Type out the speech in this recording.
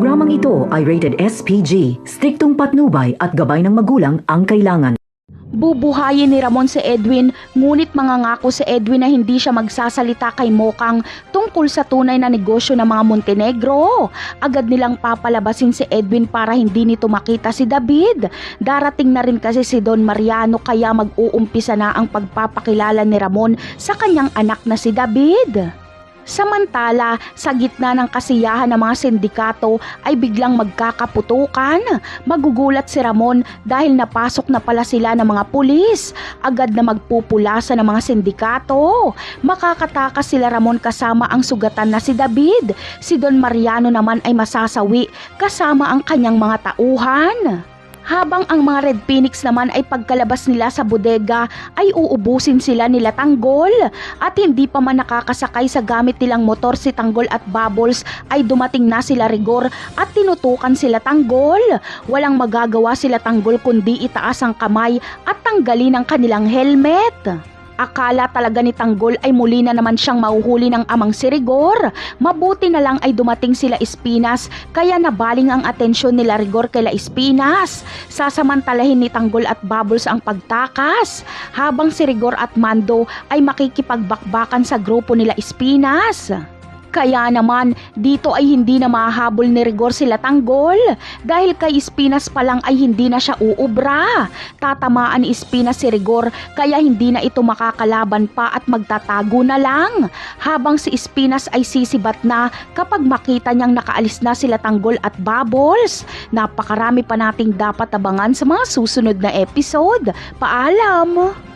Programang ito ay rated SPG, striktong patnubay at gabay ng magulang ang kailangan. Bubuhayin ni Ramon si Edwin, ngunit mangangako si Edwin na hindi siya magsasalita kay Mokang tungkol sa tunay na negosyo ng mga Montenegro. Agad nilang papalabasin si Edwin para hindi nito makita si David. Darating na rin kasi si Don Mariano kaya mag-uumpisa na ang pagpapakilala ni Ramon sa kanyang anak na si David. Samantala, sa gitna ng kasiyahan ng mga sindikato ay biglang magkakaputukan. Magugulat si Ramon dahil napasok na pala sila ng mga pulis. Agad na magpupulasa ng mga sindikato. Makakatakas sila Ramon kasama ang sugatan na si David. Si Don Mariano naman ay masasawi kasama ang kanyang mga tauhan. Habang ang mga Red Phoenix naman ay pagkalabas nila sa bodega ay uubusin sila nila Tanggol at hindi pa man nakakasakay sa gamit nilang motor si Tanggol at Bubbles ay dumating na sila Rigor at tinutukan sila Tanggol. Walang magagawa sila Tanggol kundi itaas ang kamay at tanggalin ang kanilang helmet. Akala talaga ni Tanggol ay muli na naman siyang mahuhuli ng amang si Rigor. Mabuti na lang ay dumating sila Espinas kaya nabaling ang atensyon nila Rigor kay Espinas. Sasamantalahin ni Tanggol at Bubbles ang pagtakas habang si Rigor at Mando ay makikipagbakbakan sa grupo nila Espinas. Kaya naman dito ay hindi na mahahabol ni Rigor sila Tanggol dahil kay Espinas pa lang ay hindi na siya uubra. Tatamaan ni Espinas si Rigor kaya hindi na ito makakalaban pa at magtatago na lang. Habang si Espinas ay sisibat na kapag makita niyang nakaalis na sila Tanggol at Bubbles. Napakarami pa nating dapat abangan sa mga susunod na episode. Paalam!